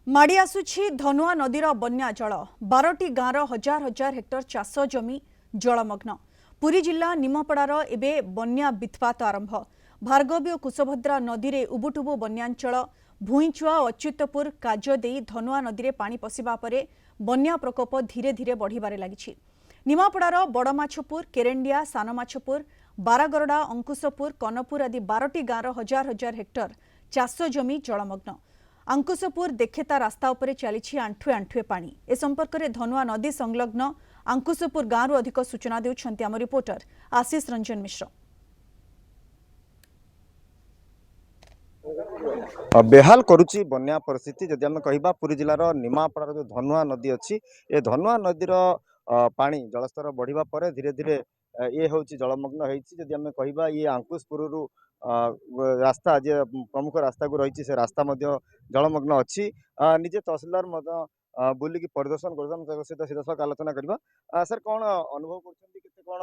माड़ी आसुछि धनुआ नदीर बन्या जल 12टी गाँवर हजार हजार हेक्टर चाष जमी जलमग्न। पुरी जिला निमपड़ार एबे बन्या बित्पात आरंभ। भार्गवी और कुशभद्रा नदी में उबुटुबु बन्यांचल भूईचुआ और अच्युतपुर काज देई धनुआ नदी में पानी पशिबा परे बन्या प्रकोप धीरे धीरे बढ़िबारे लागिछि। निमापड़ार बड़माछपुर, केरेंडिया, सानमाछपुर, बारागरडा, अंकुशपुर, कनपुर आदि 12टी गाँवर हजार हजार हेक्टर चाष जमी जलमग्न। अंकुशपुर देखेता रास्ता उपरे चली आंठुए आंठुए पानी। ए संपर्क में धनुआ नदी संलग्न अंकुशपुर गाँव अधिक सूचना देउछन्ति आम रिपोर्टर आशीष रंजन मिश्र। बेहाल करुच्ची बन्या परिस्थिति जदि आम कहिबा पुरी जिलार निमापड़ार जो धनुआ नदी अच्छी ए धनुआ नदीर पानी जलस्तर बढ़िबा परे धीरे धीरे ये हूँ जलमग्न होती। जदि आम कहिबा ये अंकुशपुर रास्ता जे प्रमुख रास्ता को रही से रास्ता जलमग्न अच्छी। निजे तहसिलदार बुलिकी परिदर्शन कर सहित सीधासख आलोचना करवा। सर कौन अनुभव कर कौन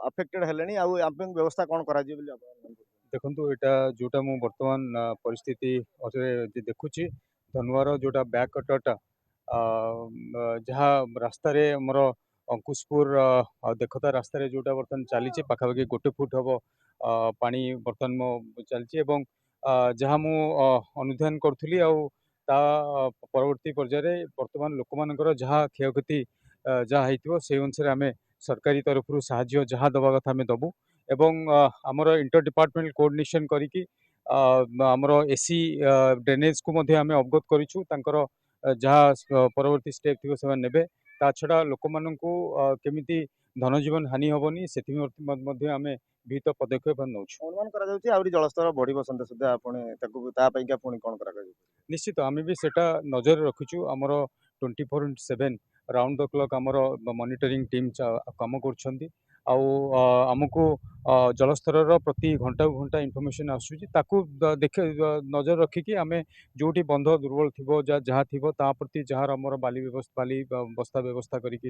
अफेक्टेड हेले व्यवस्था कौन कर देखो यहाँ जोटा मु बर्तमान परिस्थिति देखुची धनुआर जोटा बैक कटरटा जहाँ रास्ता मोर अंकुशपुर देखता रास्ता जोटा बर्तमान चली पाखापाखि 1 फुट हम पानी बर्तमान मो चलची जहाँ मु अनुधान करी परवर्ती पर्यायर बर्तमान लोक मानकर जहाँ क्षयक्षति जहाँ होती से अनुसार आम सरकारी तरफ साहाय्य जहाँ दबा कथा आम दबू एवं आमर इंटर डिपार्टमेंटल कोऑर्डिनेशन करिकी आमर एसी ड्रेनेज को मध्य आम अवगत करिछु तांकर जहाँ परवर्ती स्टेप थी से नेबे ता छड़ा लोक माननकु केमिति धनजीवन हानि हेनी से आम विहित पदक्षेप नौछु। अनुमान करा जाउछि आउरी जलस्तर बढ़िबो संते सुद्धा आपण ताकु ता पइका पुणी कोन करा जाउछि। निश्चित आम भी सेटा नजर रखुछु। आमर 24/7 राउंड द क्लॉक आमर मॉनिटरिंग टीम काम करछंती आमको जलस्तर प्रति घंटा घंटा इनफॉरमेशन आसूची ताकू देख नजर रखिकी आम जोटी बंध दुर्बल थी जहाँ थी प्रति जहाँ आमर बाली बस्ता व्यवस्था करके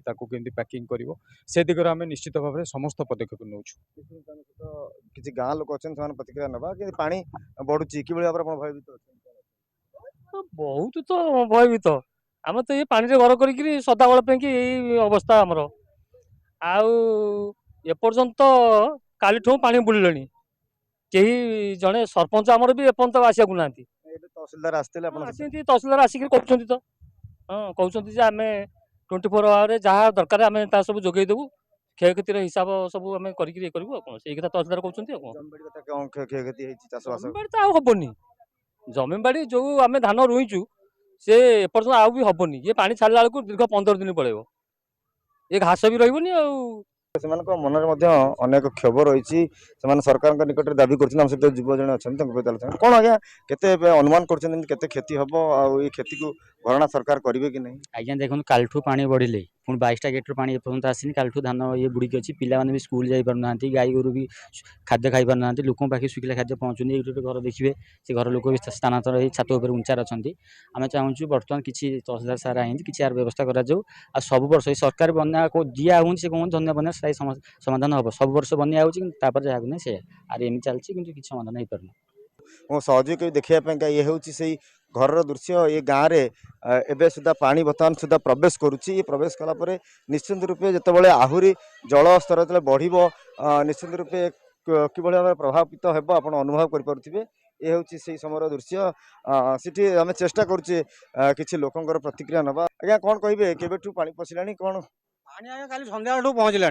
पैकिंग कर से दिगरे आम निश्चित भाव में समस्त पदक्षेप नौछु। किसी गाँ लोक अच्छा प्रतिक्रिया ना कि पानी बढ़ुची कि भाव में भयभीत बहुत तो भयभीत आम तो ये पानी घर कर सदा बेल अवस्था आमर एपर्यंत काली पानी बुड़े कहीं जड़े सरपंच आमर भी एपर्यंत आसक ना तहसिलदार आसते तहसिलदार आसिक कहते तो हाँ कहते आम 24 आवर जहाँ दरकार आम सब जोगे देवु क्षयक्षतिर हिसाब सब आम करें कथा तहसिलदार कहते हेनी जमीन बाड़ी जो आम धान रुईचु से एपर्यंत आउ भी हेनी ये पानी छाड़ा बेलू दीर्घ 15 दिन पड़ेगा ये घास भी रही मन अनेक क्षोभ रही सरकार निकट में दाबी कर सहित युव जन अच्छा कौन आज्ञा केते अनुमान कर क्षति हम ये क्षति को भरणा सरकार करेंगे कि नहीं। आज्ञा देखो कालठू पानी बढ़िले पुणी 22टा गेट्रु पानी एपर्यंत आसनी कालठू धान ये बुड़िकी अच्छी पिला भी स्कूल जाना गाई गोरु भी खाद्य खाई पार ना लोक पाखे शुखिला खाद्य पहुँचुनी ये घर देखिए से घर लोक भी स्थानांतर छात उपर उंचार अच्छा आम चाहूँ बर्तमान किसी तहसिलदार सार आई कि यार व्यवस्था कर सब वर्ष सरकार बना को दिया हूँ से कहूँ धन्य बना स्थायी समाधान हम सब वर्ष बनिया होपर जहाँ नहीं से आर एम चलती कि समाधान हो पार मो सहयोगी देखा ये हूँ से घर दृश्य ये गाँव में एवं सुधा पानी बर्तमान सुधा प्रवेश करुच्ची। प्रवेश कलापर निश्चित रूपे जितेबाला आहरी जल स्तर जो बढ़ निश्चित रूपे कि भाव में प्रभावित होब आप अनुभव करें। ये हूँ से समय दृश्य सीठी आम चेष्टा करुचे किसी लोकंर प्रतिक्रिया नवा। आज्ञा कौन कहे केबेठू पानी पशिला कौन पानी आगे खाली संध्या बेलू पहुँचला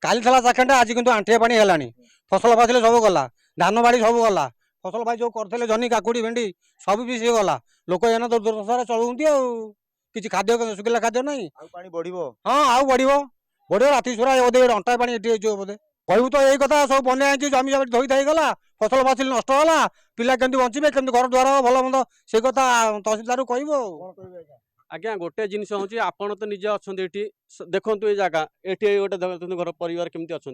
काली था चाखेंडा आज किंतु आंठिए पानी है फसल फासिले सब गला धान बाड़ी सब गला फसल भाई जो करते जनी काकुड़ी भेंडी सब भी सी गला लोक एना दुर्दशा चलुंती कि खाद्य शुखिला खाद्य ना पानी बढ़ हाँ आउ बढ़ राति सुरा बोधे अंटा पानी बोधे कहू तो यही कथा सब बना जमी जमी धोई धाई गला फसल फासिल नष्ट है पिला केमती बचे केमती घर द्वार भल मंद से कथा तहसिलदार कह आज्ञा गोटे जिनस हूँ आपड़ तो निजे अच्छा देखु ये जगह ये गोटे घर परिवार केमती अच्छा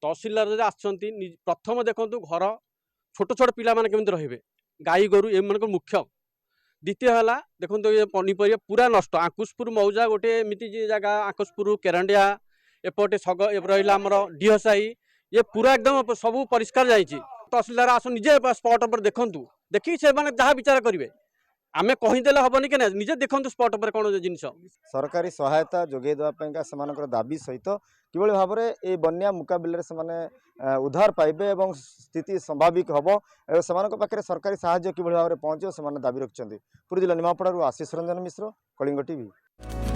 तहसिलदार आसती प्रथम देखु घर छोट छोट पिला माने केमती रहिबे गाई गोरु ए मन मुख्य द्वितीय है देखो ये पनीपरिया पूरा नष्ट आकुशपुर मौजा गोटे एमती जगह आकुशपुर केरंडिया एपटे सग रहा आमर डीहसाई ये पूरा एकदम सब परिष्कार जाइए तहसिलदार आस निजे स्पॉट पर देखु देखिए से जहाँ विचार करेंगे आमे कहीदेले हेनी कि निजे देखते स्पट पर कौन जिनस सरकारी सहायता जोगे देवाई सेमानकर दाबी सहित किभଳି भाବରେ ए बन्या मुकाबिले से उद्धार पाइबे एवं स्थिति स्वाभाविक हम और सेमानक पाखे सरकारी साहाय्य किभଳି भाବରେ पहुँचो से दाबी रखिंट पुरी जिला निमापड़ारू आशीष रंजन मिश्र कलिंग टीवी।